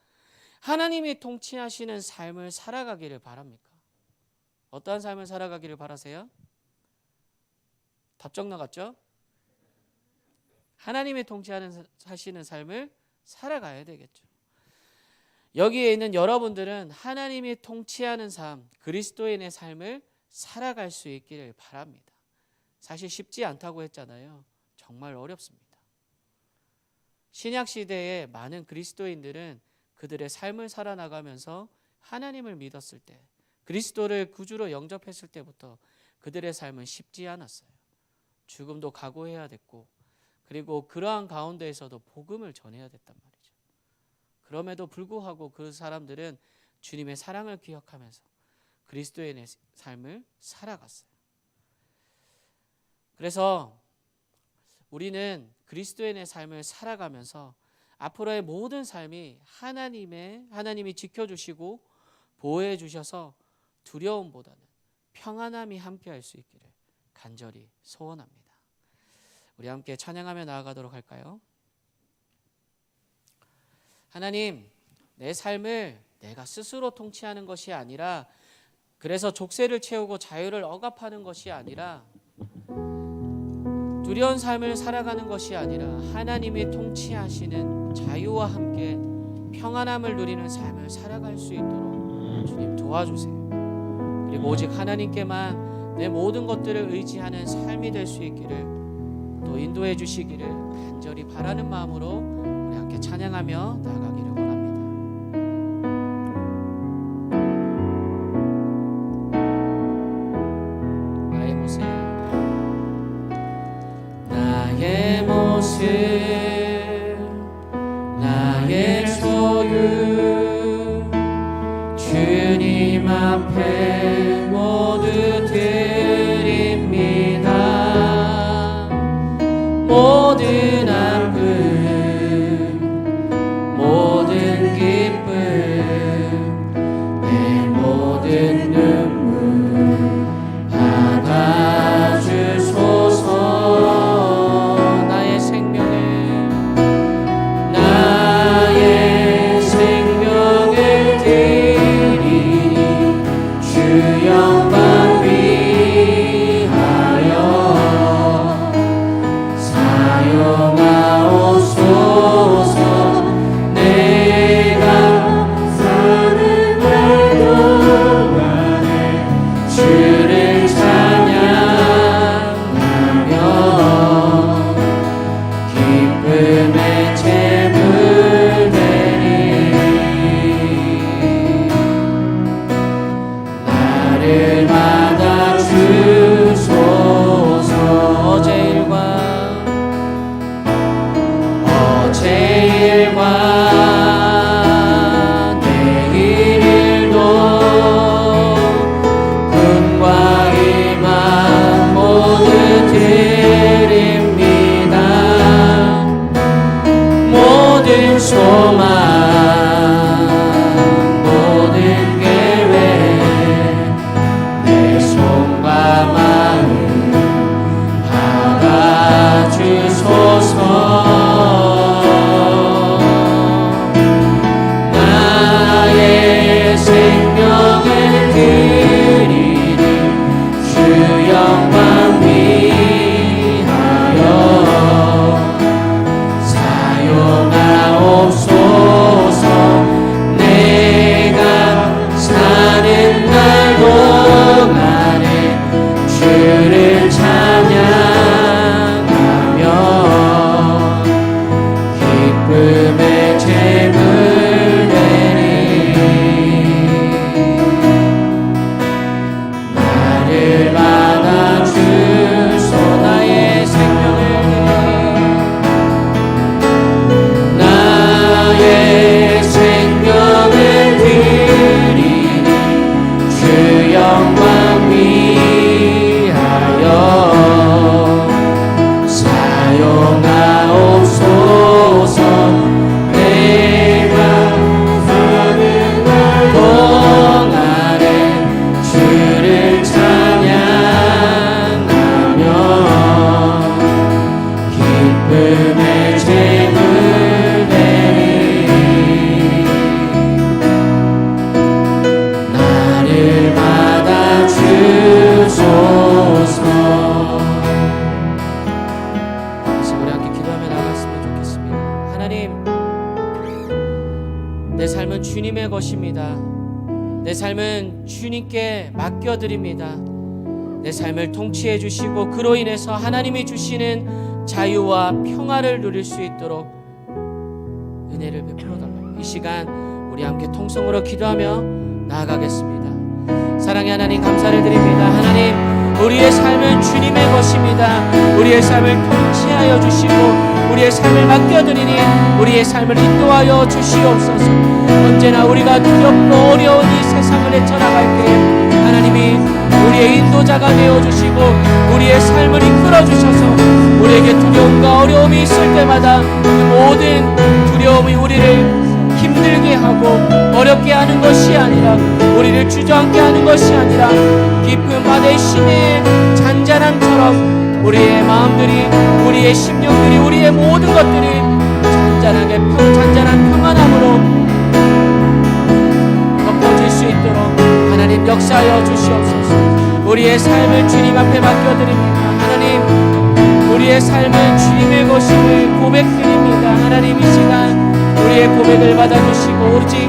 하나님이 통치하시는 삶을 살아가기를 바랍니까? 어떠한 삶을 살아가기를 바라세요? 답정 나갔죠? 하나님이 통치하시는 삶을 살아가야 되겠죠. 여기에 있는 여러분들은 하나님이 통치하는 삶, 그리스도인의 삶을 살아갈 수 있기를 바랍니다. 사실 쉽지 않다고 했잖아요. 정말 어렵습니다. 신약 시대의 많은 그리스도인들은 그들의 삶을 살아나가면서 하나님을 믿었을 때, 그리스도를 구주로 영접했을 때부터 그들의 삶은 쉽지 않았어요. 죽음도 각오해야 됐고, 그리고 그러한 가운데에서도 복음을 전해야 됐단 말이죠. 그럼에도 불구하고 그 사람들은 주님의 사랑을 기억하면서 그리스도인의 삶을 살아갔어요. 그래서 우리는 그리스도인의 삶을 살아가면서 앞으로의 모든 삶이 하나님이 지켜주시고 보호해 주셔서 두려움보다는 평안함이 함께할 수 있기를 간절히 소원합니다. 우리 함께 찬양하며 나아가도록 할까요? 하나님, 내 삶을 내가 스스로 통치하는 것이 아니라, 그래서 족쇄를 채우고 자유를 억압하는 것이 아니라, 두려운 삶을 살아가는 것이 아니라 하나님이 통치하시는 자유와 함께 평안함을 누리는 삶을 살아갈 수 있도록 주님 도와주세요. 그리고 오직 하나님께만 내 모든 것들을 의지하는 삶이 될 수 있기를 또 인도해 주시기를 간절히 바라는 마음으로 우리 함께 찬양하며 나아가기를 원합니다. 나의 모습 나의 모습 나의 소유 주님 앞에 모두 드립니다. 모든 아픔 모든 기쁨 내 모든 눈물 받아주소서. 나의 생명을 드리니 주 영광 위하여 사용하옵소서. 내가 사는 날 동안에 주를 찬양하며 기쁨의 제물 되리. 나를 받아주소서. 어제 일과 내일 일도 꿈과 희망 모두 드립니다. 모든 소망 모든 계획 내 손과 마음 받아주소서. 나의 생명을 드리니 주 영광 위하여 사용하옵소서. 내가 사는 날 동안에 주를 찬양하며 기쁨의 제물 되리. 나를 받아주소. 나의 생명을 드리니 주 영광 위하여 사용하옵소서. 내가 사는 날 동안에 주를 찬양하며 기쁨의 제물 되리. 나를 받아주소서. 다시 우리 함께 기도하며 나갔으면 좋겠습니다. 하나님, 내 삶은 주님의 것입니다. 내 삶은 주님께 맡겨드립니다. 내 삶을 통치해 주시고 그로 인해서 하나님이 주시는 자유와 평화를 누릴 수 있도록 은혜를 베풀어 달라고 이 시간 우리 함께 통성으로 기도하며 나아가겠습니다. 사랑의 하나님, 감사를 드립니다. 하나님, 우리의 삶은 주님의 것입니다. 우리의 삶을 통치하여 주시고 우리의 삶을 맡겨드리니 우리의 삶을 인도하여 주시옵소서. 언제나 우리가 두렵고 어려운 이 세상을 헤쳐나갈 때에 하나님이 우리의 인도자가 되어주시고 우리의 삶을 이끌어주셔서 우리에게 두려움과 어려움이 있을 때마다 그 모든 두려움이 우리를 힘들게 하고 어렵게 하는 것이 아니라 우리를 주저앉게 하는 것이 아니라 깊은 바다의 시내의 잔잔함처럼 우리의 마음들이 우리의 심령들이 우리의 모든 것들이 잔잔한 평안함으로 덮어질 수 있도록 하나님 역사하여 주시옵소서. 우리의 삶을 주님 앞에 맡겨드립니다. 하나님, 우리의 삶은 주님의 것임을 고백드립니다. 하나님, 이 시간 우리의 고백을 받아주시고 오직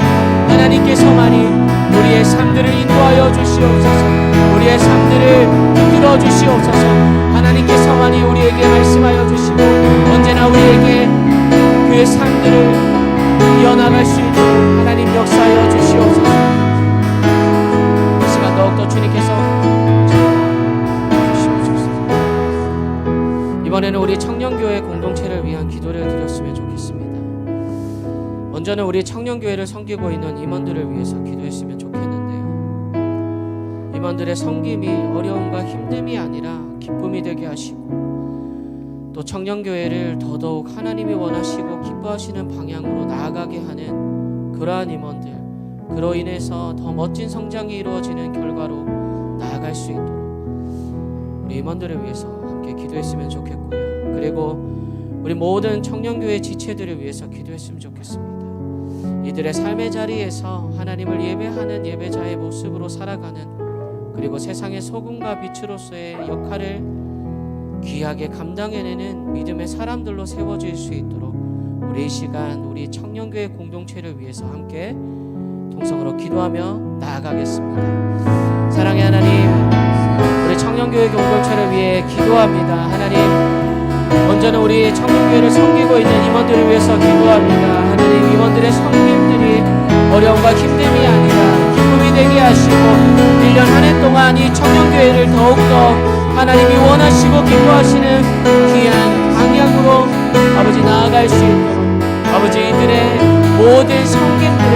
하나님께서만이 우리 우리의 삶들을 인도하여 주시옵소서. 우리의 삶들을 이끌어 주시옵소서. 하나님께서만이 우리에게 말씀하여 주시고 언제나 우리에게 그의 삶들을 이어나갈 수 있도록 하나님 역사하여 주시옵소서. 이 시간 더욱더 주님께서 주시옵소서. 이번에는 우리 청년교회 공동체를 위한 기도를 드렸으면 좋겠습니다. 먼저는 우리 청년교회를 섬기고 있는 임원들을 위해서 기도했으면 좋겠는데요. 임원들의 섬김이 어려움과 힘듦이 아니라 기쁨이 되게 하시고 또 청년교회를 더더욱 하나님이 원하시고 기뻐하시는 방향으로 나아가게 하는 그러한 임원들, 그로 인해서 더 멋진 성장이 이루어지는 결과로 나아갈 수 있도록 우리 임원들을 위해서 함께 기도했으면 좋겠고요. 그리고 우리 모든 청년교회 지체들을 위해서 기도했으면 좋겠습니다. 이들의 삶의 자리에서 하나님을 예배하는 예배자의 모습으로 살아가는, 그리고 세상의 소금과 빛으로서의 역할을 귀하게 감당해내는 믿음의 사람들로 세워질 수 있도록 우리 이 시간 우리 청년교회 공동체를 위해서 함께 동성으로 기도하며 나아가겠습니다. 사랑의 하나님, 우리 청년교회 공동체를 위해 기도합니다. 하나님, 먼저는 우리 청년교회를 섬기고 있는 임원들을 위해서 기도합니다. 하나님, 임원들의 섬김들이 어려움과 힘듦이 아니라 기쁨이 되게 하시고 1년 한 해 동안 이 청년교회를 더욱더 하나님이 원하시고 기뻐하시는 귀한 방향으로 아버지 나아갈 수 있도록 아버지 이들의 모든 섬김들을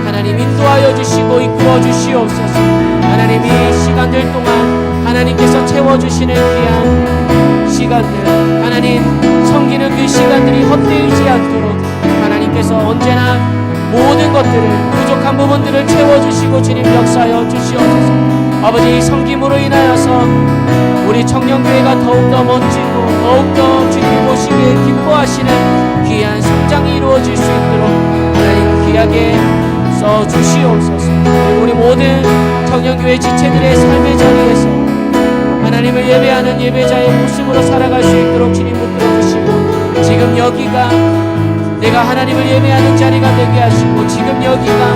하나님 인도하여 주시고 이끌어 주시옵소서. 하나님, 이 시간들 동안 하나님께서 채워주시는 귀한 시간들, 하나님 섬기는 그 시간들이 헛되지 않도록 하나님께서 언제나 모든 것들을, 부족한 부분들을 채워주시고 주님 역사하여 주시옵소서. 아버지, 이 섬김으로 인하여서 우리 청년교회가 더욱더 멋지고 더욱더 주님 보시기에 기뻐하시는 귀한 성장이 이루어질 수 있도록 하나님 귀하게 써주시옵소서. 그리고 우리 모든 청년교회 지체들의 삶의 자리에서 하나님을 예배하는 예배자의 모습으로 살아갈 수 있도록 주님 붙들어주시고, 지금 여기가 내가 하나님을 예배하는 자리가 되게 하시고, 지금 여기가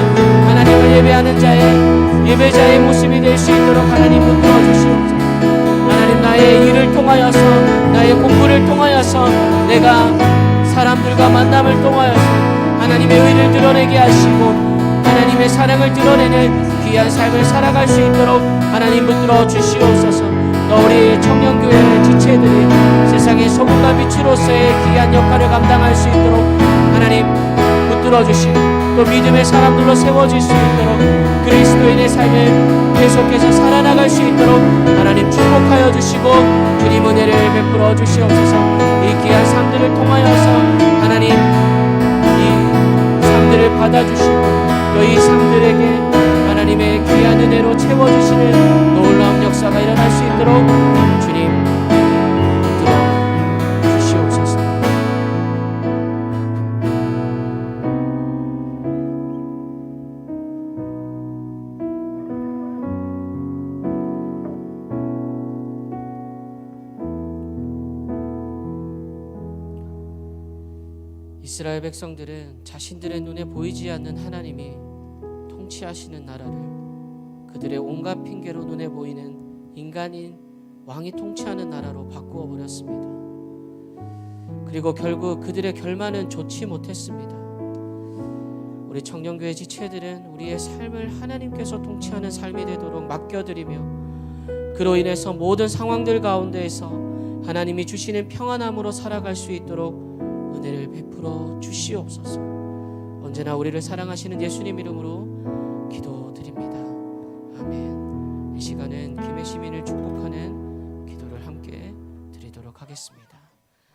하나님을 예배하는 자의 예배자의 모습이 될 수 있도록 하나님 붙들어주시옵소서. 하나님, 나의 일을 통하여서, 나의 공부를 통하여서, 내가 사람들과 만남을 통하여서 하나님의 의를 드러내게 하시고 하나님의 사랑을 드러내는 귀한 삶을 살아갈 수 있도록 하나님 붙들어 주시옵소서. 또 우리 청년교회 지체들이 세상의 소금과 빛으로서의 귀한 역할을 감당할 수 있도록 하나님 붙들어 주시고, 또 믿음의 사람들로 세워질 수 있도록 그리스도인의 삶을 계속해서 살아나갈 수 있도록 하나님 축복하여 주시고 주님 은혜를 베풀어 주시옵소서. 이 귀한 삶들을 통하여서 하나님 이 삶들을 받아주시고 또 이 삶들에게 하나님의 귀한 은혜로 채워주시는 놀라운 역사가 일어날 수 있도록 주님 붙들어 주시옵소서. 이스라엘 백성들은 자신들의 눈에 보이지 않는 하나님이 통치하시는 나라를 그들의 온갖 핑계로 눈에 보이는 인간인 왕이 통치하는 나라로 바꾸어 버렸습니다. 그리고 결국 그들의 결말은 좋지 못했습니다. 우리 청년교회 지체들은 우리의 삶을 하나님께서 통치하는 삶이 되도록 맡겨드리며, 그로 인해서 모든 상황들 가운데에서 하나님이 주시는 평안함으로 살아갈 수 있도록 은혜를 베풀어 주시옵소서. 언제나 우리를 사랑하시는 예수님 이름으로 기도드립니다. 아멘. 이 시간은 김해 시민을 축복하는 기도를 함께 드리도록 하겠습니다.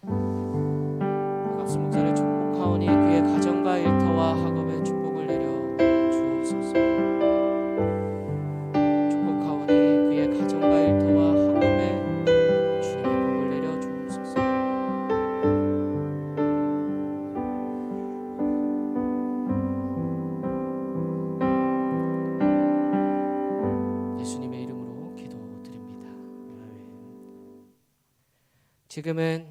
박갑수 목사를 축복하오니 그의 가정과 일터와 학업에 축복을 내려 주옵소서. 축복하오니 그의 가정과 일터와 학업에 주님의 복을 내려 주옵소서. 예수님의 이름으로 기도드립니다. 지금은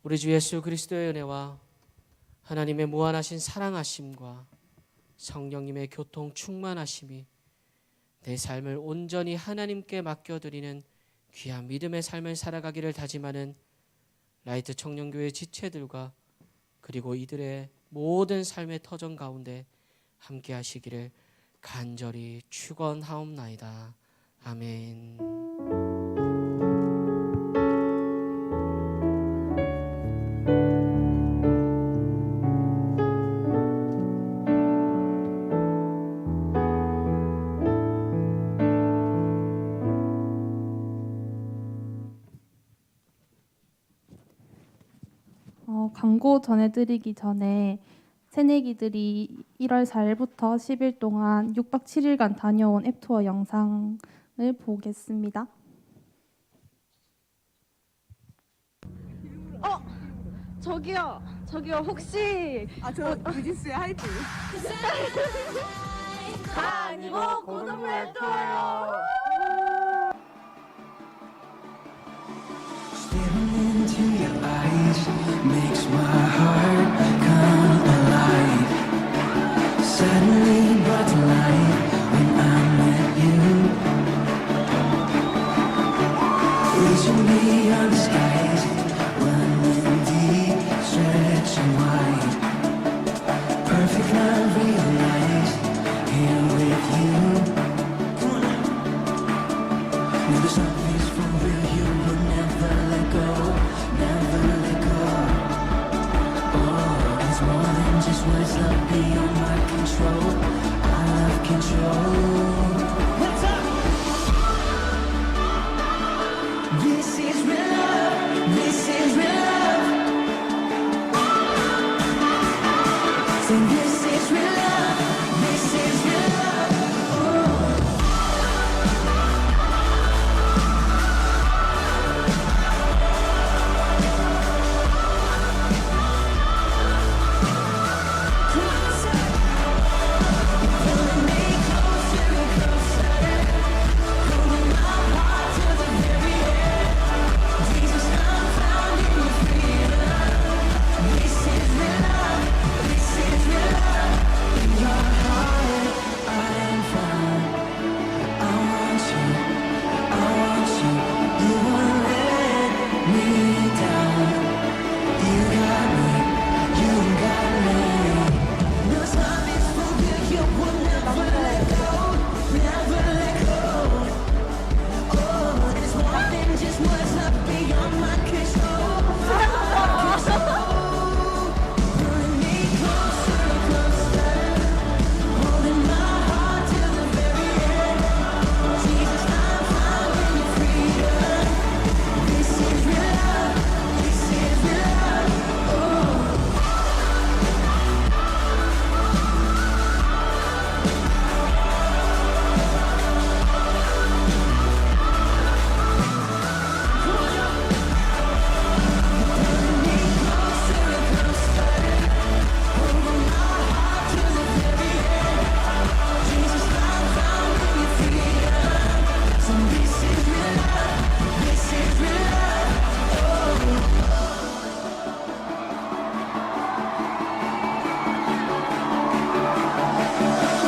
우리 주 예수 그리스도의 은혜와 하나님의 무한하신 사랑하심과 성령님의 교통 충만하심이 내 삶을 온전히 하나님께 맡겨드리는 귀한 믿음의 삶을 살아가기를 다짐하는 라이트 청년교회 지체들과 그리고 이들의 모든 삶의 터전 가운데 함께 하시기를 간절히 축원하옵나이다. 아멘. 광고 전해드리기 전에 새내기들이 1월 4일부터 10일 동안 6박 7일간 다녀온 F투어 영상을 보겠습니다. 저기요 혹시 저 뉴진스의 하이브. 아니고 고등부에 떠요. Staring into your eyes makes my heart come alive. Suddenly brought to life when I'm with you. Reaching beyond the skies, running deep, stretching wide. Perfect love realized here with you. Now this love is for real, you will never let go, never let go. Oh, it's more than just words, love beyond my control. I love control. What's up? This is real love, this is real love. So this is real love, this is real love.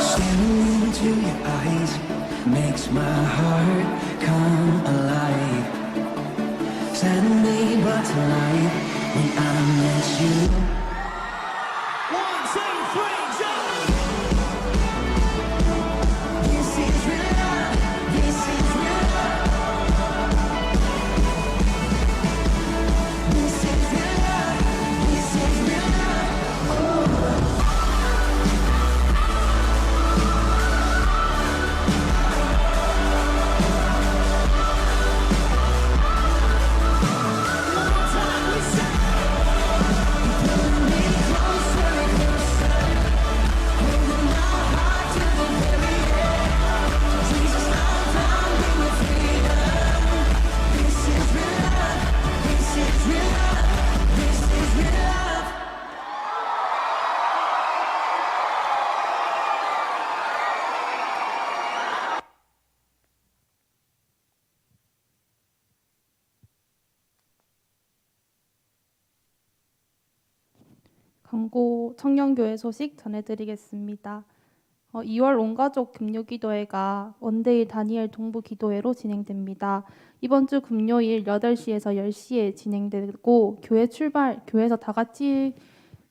Staring into your eyes makes my heart come alive. Suddenly brought to life when I met you. 1, 2, 3, jump! This is real love, this is real love. This is real love, this is real love. 광고 청년교회 소식 전해드리겠습니다. 2월 온가족 금요기도회가 원데이 다니엘 동부 기도회로 진행됩니다. 이번 주 금요일 8시에서 10시에 진행되고 교회에서 다 같이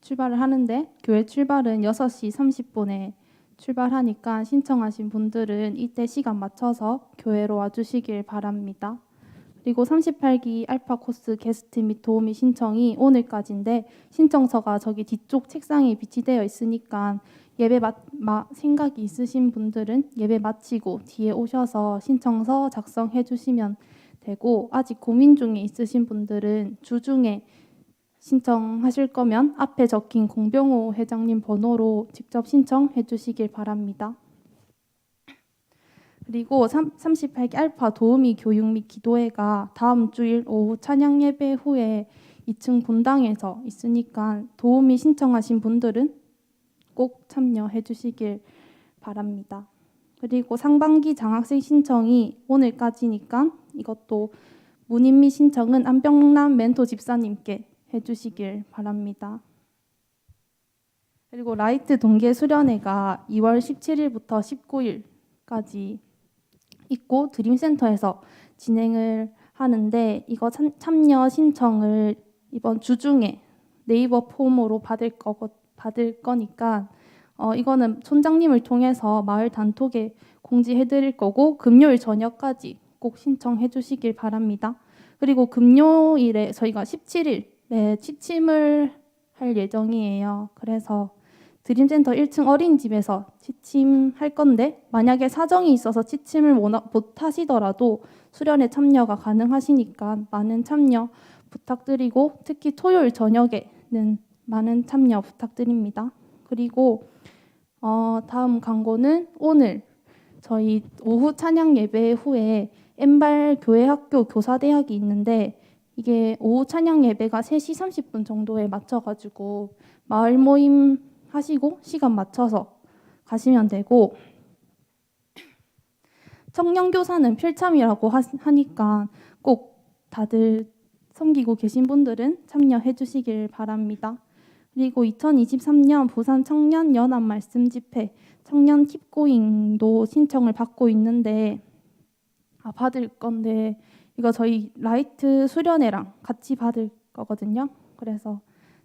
출발을 하는데 교회 출발은 6시 30분에 출발하니까 신청하신 분들은 이때 시간 맞춰서 교회로 와주시길 바랍니다. 그리고 38기 알파 코스 게스트 및 도우미 신청이 오늘까지인데 신청서가 저기 뒤쪽 책상에 비치되어 있으니까 예배 생각이 있으신 분들은 예배 마치고 뒤에 오셔서 신청서 작성해 주시면 되고, 아직 고민 중에 있으신 분들은 주중에 신청하실 거면 앞에 적힌 공병호 회장님 번호로 직접 신청해 주시길 바랍니다. 그리고 38기 알파 도우미 교육 및 기도회가 다음 주일 오후 찬양 예배 후에 2층 본당에서 있으니까 도우미 신청하신 분들은 꼭 참여해 주시길 바랍니다. 그리고 상반기 장학생 신청이 오늘까지니까 이것도 문의 및 신청은 안병남 멘토 집사님께 해주시길 바랍니다. 그리고 라이트 동계 수련회가 2월 17일부터 19일까지 있고 드림센터에서 진행을 하는데 이거 참여 신청을 이번 주 중에 네이버 폼으로 받을 거니까 이거는 촌장님을 통해서 마을 단톡에 공지해 드릴 거고 금요일 저녁까지 꼭 신청해 주시길 바랍니다. 그리고 금요일에 저희가 17일에 취침을 할 예정이에요. 그래서 드림센터 1층 어린이집에서 취침할 건데 만약에 사정이 있어서 취침을 못 하시더라도 수련회 참여가 가능하시니까 많은 참여 부탁드리고 특히 토요일 저녁에는 많은 참여 부탁드립니다. 그리고 다음 광고는 오늘 저희 오후 찬양 예배 후에 엠발 교회학교 교사대학이 있는데 이게 오후 찬양 예배가 3시 30분 정도에 맞춰가지고 마을 모임 하시고 시간 맞춰서 가시면 되고, 청년교사는 필참이라고 하니까 꼭 다들 섬기고 계신 분들은 참여해 주시길 바랍니다. 그리고 2023년 부산 청년 연합 말씀 집회 청년 킵고잉도 신청을 받고 있는데 받을 건데 이거 저희 라이트 수련회랑 같이 받을 거거든요. 그래서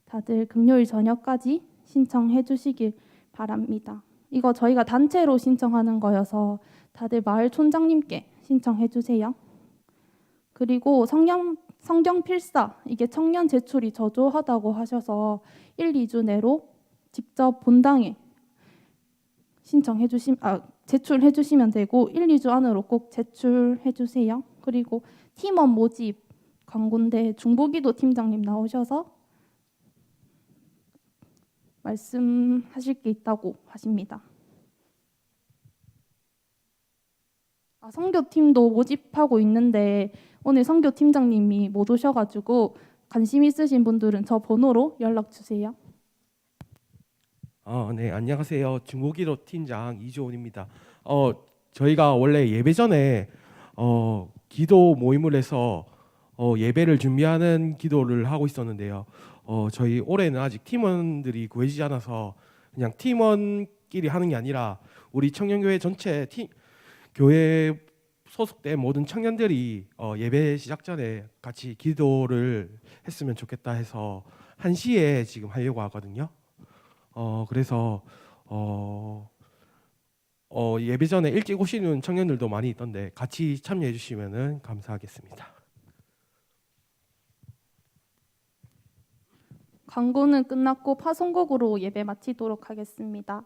다들 금요일 저녁까지 신청해 주시길 바랍니다. 이거 저희가 단체로 신청하는 거여서 다들 마을 촌장님께 신청해 주세요. 그리고 성경 필사 이게 청년 제출이 저조하다고 하셔서 1, 2주 내로 직접 본당에 제출해 주시면 되고 1, 2주 안으로 꼭 제출해 주세요. 그리고 팀원 모집 광고인데 중보기도 팀장님 나오셔서 말씀하실 게 있다고 하십니다. 선교팀도 모집하고 있는데 오늘 선교팀장님이 못 오셔가지고 관심 있으신 분들은 저 번호로 연락 주세요. 네, 안녕하세요. 중고기도 팀장 이조원입니다. 저희가 원래 예배 전에 기도 모임을 해서 예배를 준비하는 기도를 하고 있었는데요. 저희 올해는 아직 팀원들이 구해지지 않아서 그냥 팀원끼리 하는 게 아니라 우리 청년교회 전체 교회 소속된 모든 청년들이 예배 시작 전에 같이 기도를 했으면 좋겠다 해서 1시에 지금 하려고 하거든요. 그래서 예배 전에 일찍 오시는 청년들도 많이 있던데 같이 참여해 주시면 감사하겠습니다. 광고는 끝났고 파송곡으로 예배 마치도록 하겠습니다.